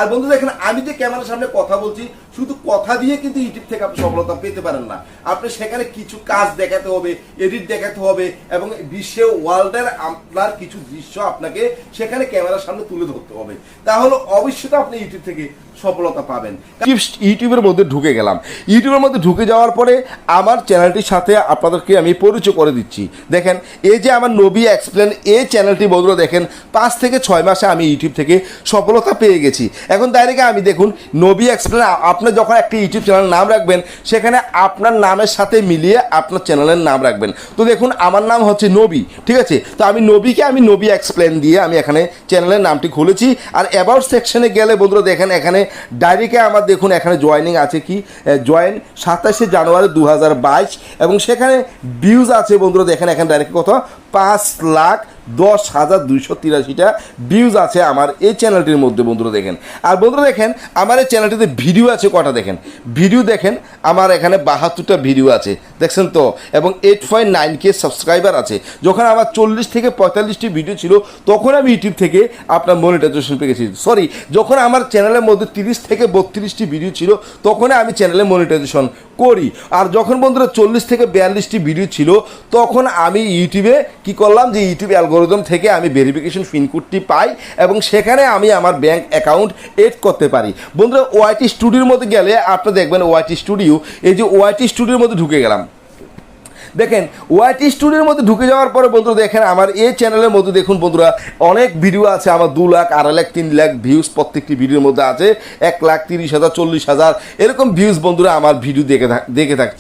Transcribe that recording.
আর বন্ধু দেখেন আমি যে ক্যামেরার সামনে কথা বলছি শুধু কথা দিয়ে কিন্তু ইউটিউব থেকে আপনি সফলতা পেতে পারেন না। আপনি সেখানে কিছু কাজ দেখাতে হবে, এডিট দেখাতে হবে এবং বিশ্বে ওয়ার্ল্ডের আপনার কিছু দৃশ্য আপনাকে সেখানে ক্যামেরার সামনে তুলে ধরতে হবে, তাহলে অবশ্যই আপনি ইউটিউব থেকে সফলতা পাবেন। ইউটিউবের মধ্যে ঢুকে গেলাম, ইউটিউবের মধ্যে ঢুকে যাওয়ার পরে আমার চ্যানেলটির সাথে আপনাদেরকে আমি পরিচয় করে দিচ্ছি। দেখেন এই যে আমার নবী এক্সপ্লেন এই চ্যানেলটি বন্ধুরা দেখেন 5 থেকে 6 মাসে আমি ইউটিউব থেকে সফলতা পেয়ে গেছি। এখন ডাইরেক্ট আমি দেখুন নবী এক্সপ্লেন, আপনি যখন একটা ইউটিউব চ্যানেল নাম রাখবেন সেখানে আপনার নামের সাথে মিলিয়ে আপনার চ্যানেলের নাম রাখবেন। তো দেখুন আমার নাম হচ্ছে নবী, ঠিক আছে? তো আমি নবী এক্সপ্লেন দিয়ে আমি এখানে চ্যানেলের নামটি খুলেছি। আর অ্যাবাউট সেকশনে গেলে বন্ধুরা দেখেন এখানে ডাইরেক্টে আমার দেখুন এখানে জয়েনিং আছে কি জয়েন 27 জানুয়ারি 2022 এবং সেখানে ভিউজ আছে বন্ধুরা দেখেন এখানে ডাইরেক্ট কত 5,10,283টা ভিউজ আছে আমার এই চ্যানেলটির মধ্যে বন্ধুরা দেখেন। আর বন্ধুরা দেখেন আমার এই চ্যানেলটিতে ভিডিও আছে কটা দেখেন, ভিডিও দেখেন আমার এখানে 72টা ভিডিও আছে দেখছেন তো, এবং 8.9K সাবস্ক্রাইবার আছে। যখন আমার 40 থেকে 45টি ভিডিও ছিল তখন আমি ইউটিউব থেকে আপনার মনিটাইজেশন পেয়েছি। সরি, যখন আমার চ্যানেলের মধ্যে 30 থেকে 32টি ভিডিও ছিল তখন আমি চ্যানেলে মনিটাইজেশন করি। আর যখন বন্ধুরা 40 থেকে 42টি ভিডিও ছিল তখন আমি ইউটিউবে কি করলাম যে ইউটিউব অ্যালগোরিদম থেকে আমি ভেরিফিকেশন পিন কোডটি পাই এবং সেখানে আমি আমার ব্যাংক অ্যাকাউন্ট এড করতে পারি। বন্ধুরা ওয়াইটি স্টুডিওর মধ্যে গেলে আপনি দেখবেন ওয়াইটি স্টুডিও, এই যে ওয়াইটি স্টুডিওর মধ্যে ঢুকে গেলাম, দেখেন ওয়াইটি স্টুডিওর মধ্যে ঢুকে যাওয়ার পরে বন্ধুরা দেখেন আমার এই চ্যানেলের মধ্যে দেখুন বন্ধুরা অনেক ভিডিও আছে, আমার 2 লাখ 2.5 লাখ 3 লাখ ভিউজ প্রত্যেকটি ভিডিওর মধ্যে আছে, 1,30,000 40,000 এরকম ভিউজ বন্ধুরা আমার ভিডিও দেখে থাকছে।